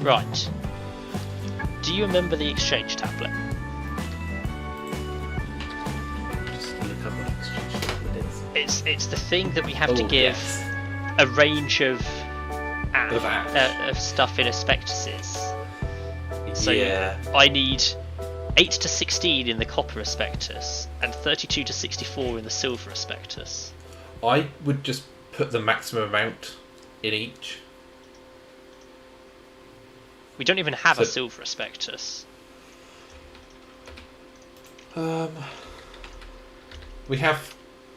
Right. Do you remember the exchange tablet? Just look up what exchange tablet is. It's the thing that we have to give Yes. a range of ash. stuff in Aspectuses. So yeah. I need 8 to 16 in the copper Aspectus and 32 to 64 in the silver Aspectus. I would just put the maximum amount in each. We don't even have a silver Aspectus. We have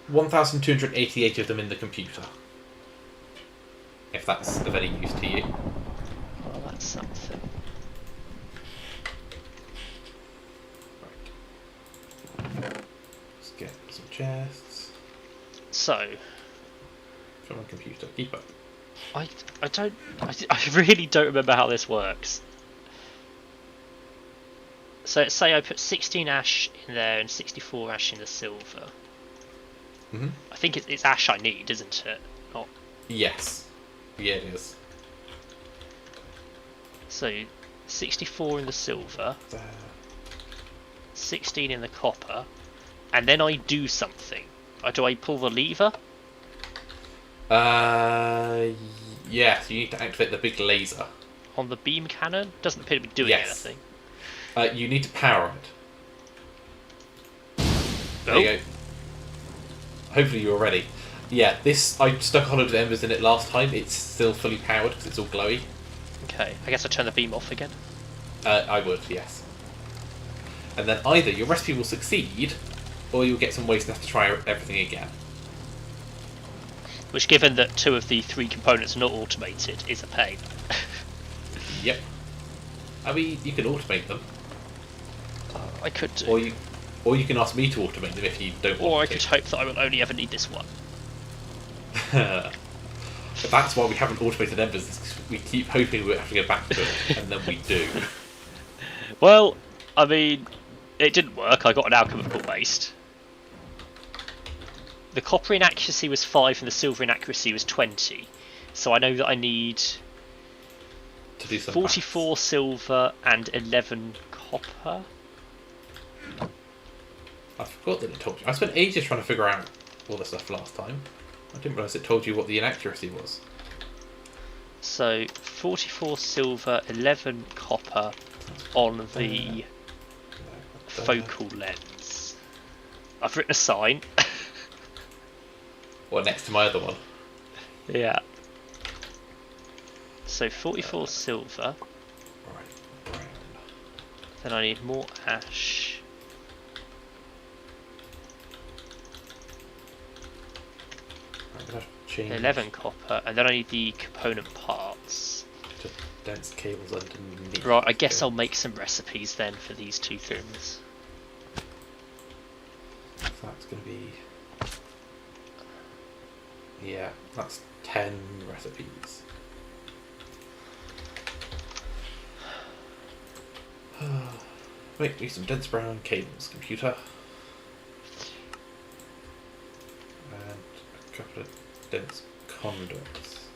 1,288 of them in the computer. If that's of any use to you. Well, that's something. Let's get some chests. So, From a computer. Keep up. I really don't remember how this works. So say I put 16 ash in there and 64 ash in the silver. Mm-hmm. I think it's ash I need, isn't it? Not. Yes. Yeah, it is. So 64 in the silver, There. 16 in the copper, and then I do something. Do I pull the lever? Yes, you need to activate the big laser. On the beam cannon? Doesn't appear to be doing Yes. anything. You need to power it. There Oh. you go. Hopefully you were ready. Yeah, this, I stuck a Hollow Embers in it last time. It's still fully powered because it's all glowy. Okay, I guess I'll turn the beam off again. I would, yes. And then either your recipe will succeed, or you'll get some waste and have to try everything again. Which, given that 2 of the 3 components are not automated, is a pain. Yep. I mean, you can automate them, I could do. or you can ask me to automate them if you don't want Or I to. could hope that I will only ever need this one. That's why we haven't automated Embers. Is 'cause we keep hoping we'll have to go back to it, and then we do. Well, I mean, it didn't work. I got an alchemical waste. The copper inaccuracy was 5 and the silver inaccuracy was 20. So I know that I need To do some 44 silver and 11 copper. I forgot that it told you. I spent ages trying to figure out all this stuff last time. I didn't realise it told you what the inaccuracy was. So 44 silver, 11 copper on the focal lens. I've written a sign. Or next to my other one. Yeah. So 44 silver. Right, brown. Then I need more ash. I'm gonna change 11 copper, and then I need the component parts. to dense cables underneath. Right, I guess I'll make some recipes then for these 2 things. So that's gonna be. Yeah, that's 10 recipes. Make me some dense brown cables, computer. And a couple of dense conduits.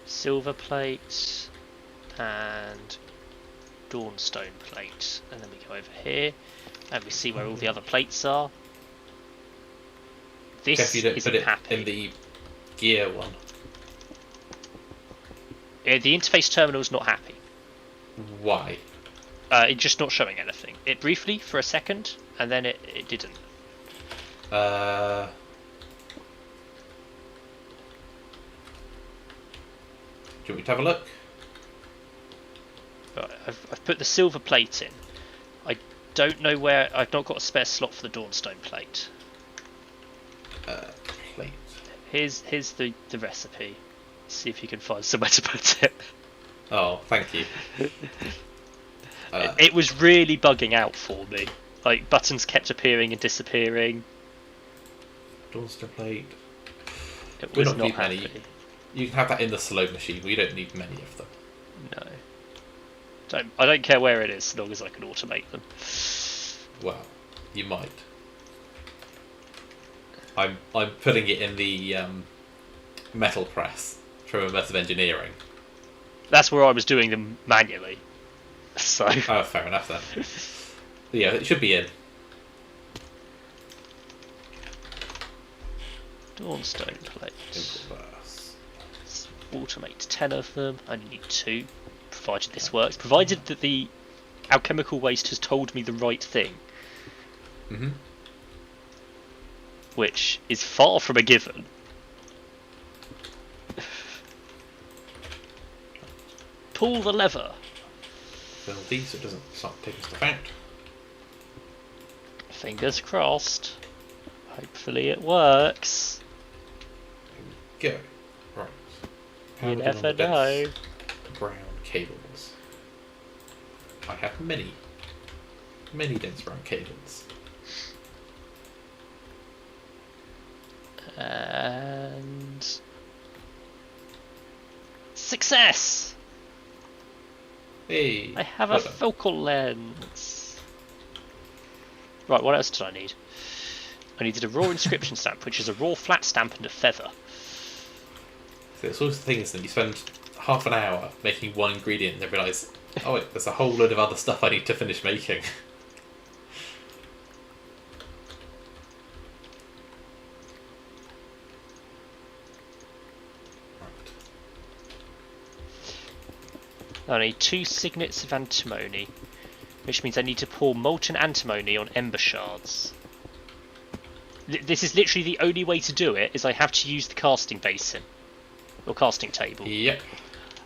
Silver plate and dawnstone plate, and then we go over here and we see where all the other plates are. This Guess you don't isn't put it happy. in the gear one. The interface terminal is not happy. Why? It's just not showing anything. It briefly for a second, and then it didn't. Do you want me to have a look? Right, I've put the silver plate in. I don't know where. I've not got a spare slot for the dawnstone plate. Plate. Here's the recipe. See if you can find somewhere to put it. Oh, thank you. It was really bugging out for me. Like, buttons kept appearing and disappearing. Dawnstone plate. It We was don't not need many. happy. You can have that in the slow machine. We don't need many of them. No. I don't care where it is, as long as I can automate them. Well, you might. I'm putting it in the metal press from immersive engineering. That's where I was doing them manually. So. Oh, fair enough then. But yeah, it should be in. Dawnstone plates. Let's automate 10 of them. I only need 2, provided this works. Provided that the alchemical waste has told me the right thing. Mm-hmm. Which is far from a given. Pull the lever. Fill D so it doesn't start taking stuff out. Fingers crossed. Hopefully it works. There we go. Right. How You are we doing never on the know. dense brown cables. I have many dense brown cables. And success! Hey! I have well a done. focal lens. Right, what else did I need? I needed a raw inscription stamp, which is a raw flat stamp and a feather. So it's always the things that you spend half an hour making one ingredient and then realise, oh wait, there's a whole load of other stuff I need to finish making. I need 2 signets of antimony, which means I need to pour molten antimony on ember shards. This is literally the only way to do it, is I have to use the casting basin. Or casting table. Yep.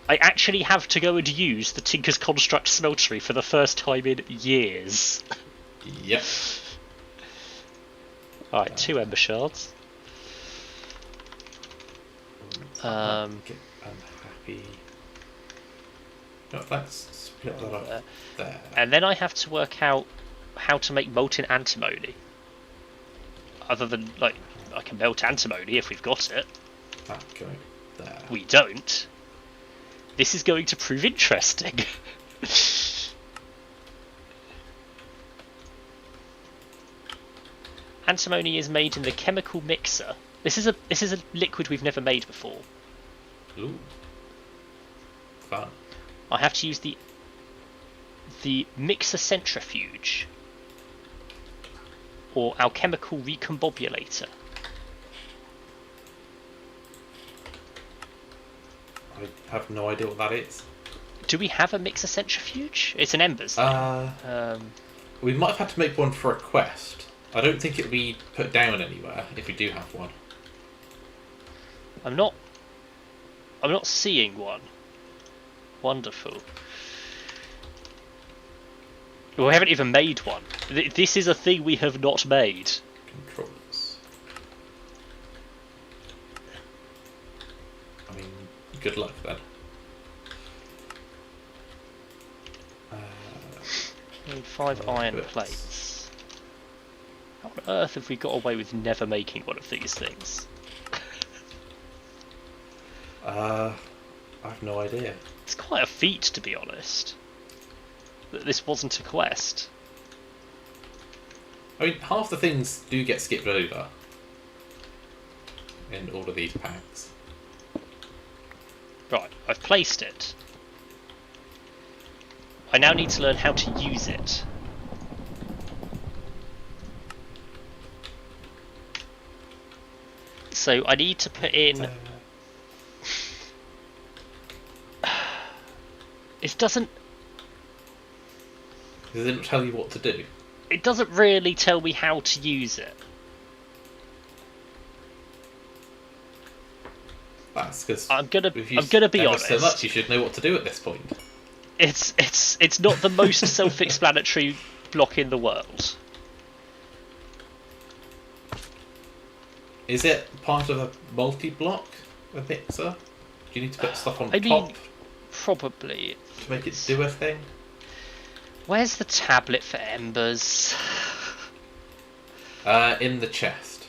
I actually have to go and use the Tinker's Construct smeltery for the first time in years. Yep. Alright, 2 ember shards. Unhappy. No, let's split that up there. And then I have to work out how to make molten antimony. Other than, like, I can melt antimony if we've got it. That going there. We don't. This is going to prove interesting. Antimony is made in the chemical mixer. This is a liquid we've never made before. Ooh. Fun. I have to use the mixer centrifuge or alchemical recombobulator. I have no idea what that is. Do we have a mixer centrifuge? It's an Embers thing. We might have had to make one for a quest. I don't think it'll be put down anywhere if we do have one. I'm not seeing one. Wonderful. We haven't even made one. This is a thing we have not made. Controllers. I mean, good luck then. Need 5 iron bits. plates. How on earth have we got away with never making one of these things? I have no idea. It's quite a feat, to be honest, that this wasn't a quest. I mean, half the things do get skipped over in all of these packs. Right, I've placed it. I now need to learn how to use it. So I need to put in... It doesn't... Does it not tell you what to do? It doesn't really tell me how to use it. That's because I'm gonna be honest. So much, you should know what to do at this point. It's not the most self-explanatory block in the world. Is it part of a multi-block, a mixer? Do you need to put stuff on I top mean, probably. to make it do a thing? Where's the tablet for Embers? In the chest.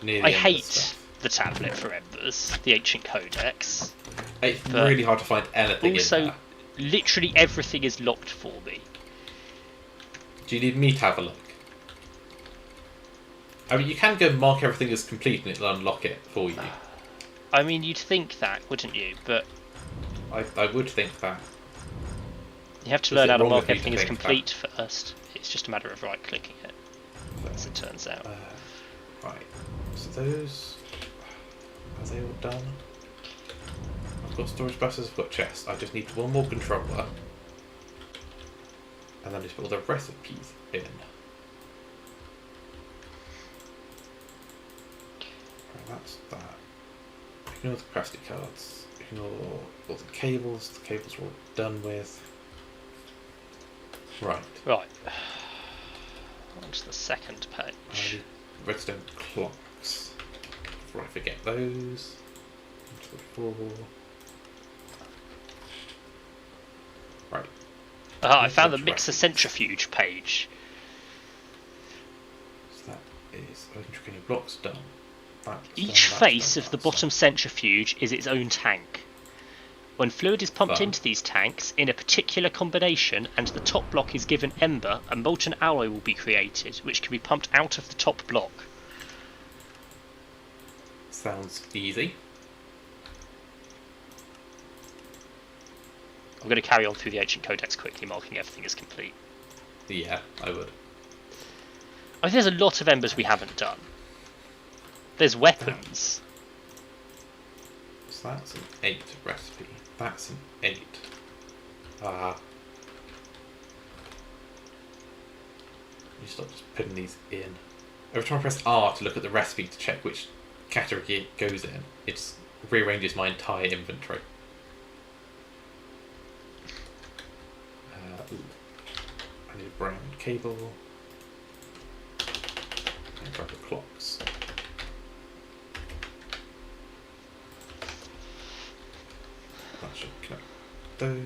Near the I Embers hate stuff. the tablet for Embers, the Ancient Codex. It's but really hard to find anything Also, in there. literally everything is locked for me. Do you need me to have a look? I mean, you can go mark everything as complete and it'll unlock it for you. I mean, you'd think that, wouldn't you? But I would think that. you have to Is learn it how to wrong mark of me to everything as think complete first. It's just a matter of right-clicking it, as it turns out. Right. So those are they all done? I've got storage buses, I've got chests. I just need one more controller. And then just put all the recipes in. Right, that's that. Ignore the capacity cards. Ignore all the cables. The cables are all done with. Right. Right. On to the second I page. need redstone clocks. Before I forget those. 1, 2, 4. Right. Aha, I found the Recipes. mixer centrifuge page. So that is 120 blocks done. That's Each done, face that's of the done. bottom centrifuge is its own tank. When fluid is pumped Fun. into these tanks in a particular combination and the top block is given ember, a molten alloy will be created, which can be pumped out of the top block. Sounds easy. I'm going to carry on through the ancient codex quickly, marking everything as complete. Yeah, I would. I think there's a lot of embers we haven't done. There's weapons. So that's an 8 recipe. That's an 8. Ah. You stop just putting these in. Every time I press R to look at the recipe to check which category it goes in, it rearranges my entire inventory. I need a brown cable. And grab the clocks. That should connect those.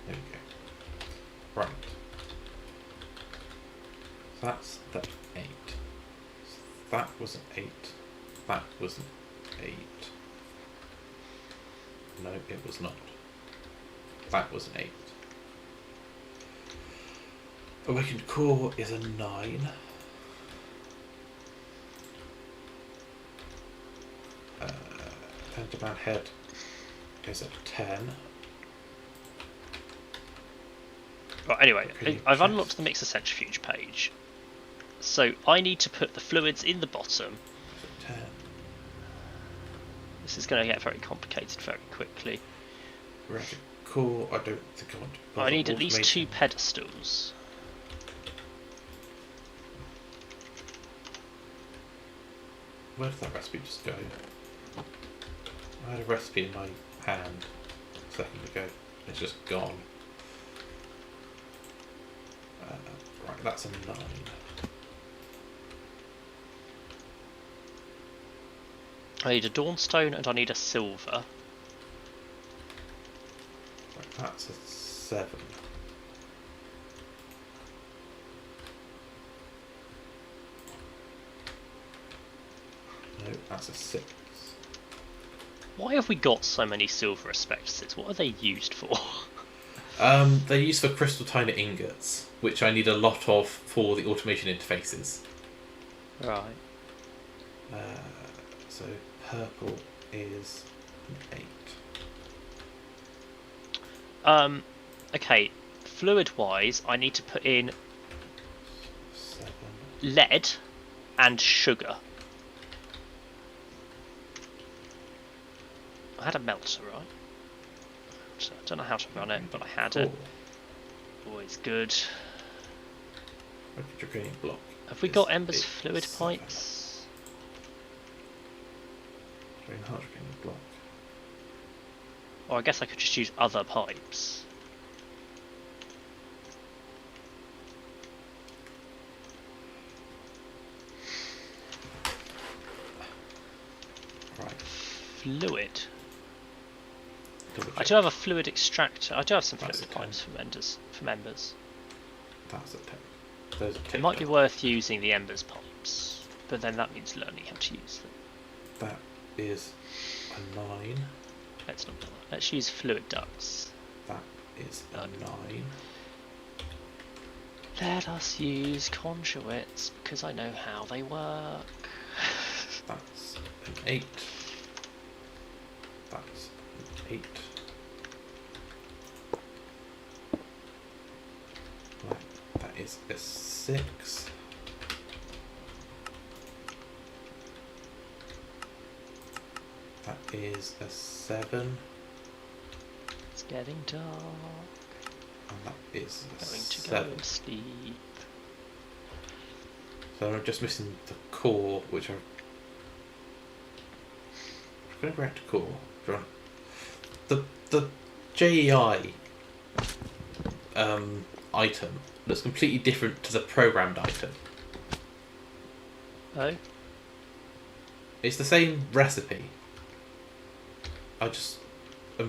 There we go. Right. So that's the 8. So that was an 8. That was an 8. No, it was not. That was an 8. Awakened core is a 9. Pentaman head is a 10. Right, anyway, Pretty I've chest. unlocked the mixer centrifuge page. So I need to put the fluids in the bottom. It's a 10. This is going to get very complicated very quickly. Reactor core, I don't think I want to bother I need at least 2 automating. pedestals. Where did that recipe just go? I had a recipe in my hand a second ago. It's just gone. Right, that's a 9. I need a dawnstone and I need a silver. Right, that's a 7. No, that's a 6. Why have we got so many silver asbestos? What are they used for? They're used for crystal tiny ingots, which I need a lot of for the automation interfaces. Right. So purple is an 8. Okay, fluid-wise, I need to put in 7. lead and sugar. I had a melter, right? So I don't know how to run it, but I had it. Always good. Draconic block. Have we is got Embers 8, fluid 7. pipes? Draconic block. Or I guess I could just use other pipes. Right. Fluid. Double I check. do have a fluid extractor. I do have some That's fluid a 10. pipes from Embers. That's a 10. Those are 10. It might be worth using the Embers pipes, but then that means learning how to use them. That is a 9. Let's not bother. Let's use fluid ducts. That is a 9. Let us use conduits because I know how they work. That's an 8. That's an 8. Right, that is a 6. That is a 7. It's getting dark. And that is a Going to 7. go to sleep. So I'm just missing the core, which I'm going to go back to core. The JEI item looks completely different to the programmed item. Oh? It's the same recipe. I'm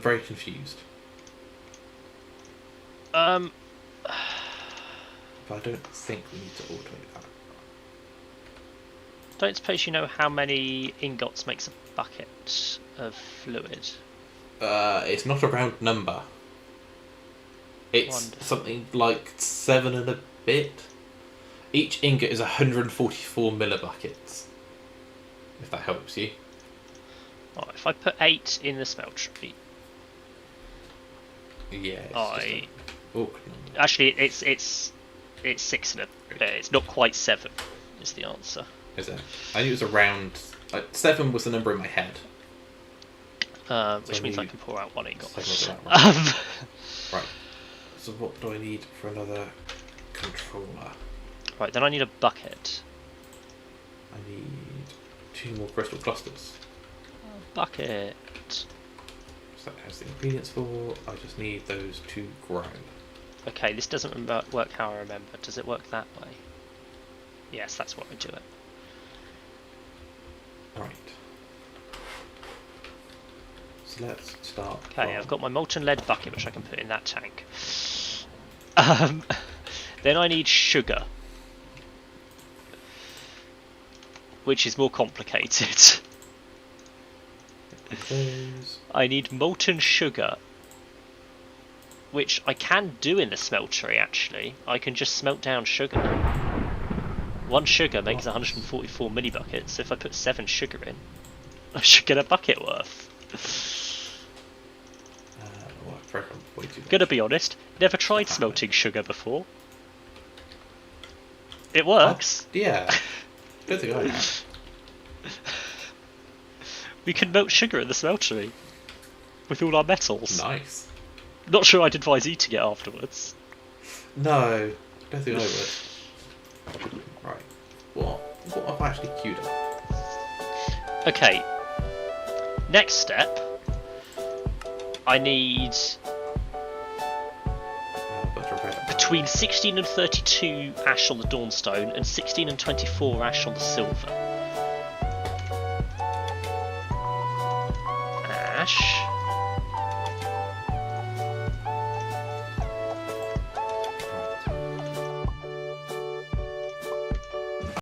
very confused. But I don't think we need to automate that. Don't suppose you know how many ingots makes a bucket of fluid? It's not a round number. It's Wonderful. something like 7 and a bit. Each ingot is 144 millibuckets. If that helps you. Oh, if I put 8 in the smeltery, Yeah. It's I just an awkward number. actually it's 6 and a bit. It's not quite 7. Is the answer. Is it? I knew it was around. 7 was the number in my head. Which So means I you- can pour out 1 ingot. Seven of that, right. So what do I need for another controller? Right, then I need a bucket. I need 2 more crystal clusters. Bucket. So that has the ingredients for. I just need those to grow. Okay, this doesn't work how I remember. Does it work that way? Yes, that's what I do it. Right. So let's start. Okay, I've from- got my molten lead bucket, which I can put in that tank. Then I need sugar, which is more complicated. those. I need molten sugar, which I can do in the smeltery actually. I can just smelt down sugar. 1 sugar makes 144 millibuckets, so if I put 7 sugar in, I should get a bucket worth. Well, I've programmed way too much. Gonna be honest, never tried smelting sugar before. It works. Yeah. Don't think I have. We can melt sugar in the smeltery with all our metals. Nice. Not sure I'd advise eating it afterwards. No, don't think I would. Right. What have I actually queued up? Okay. Next step. I need Butter bread. between 16 and 32 ash on the Dawnstone and 16 and 24 ash on the silver.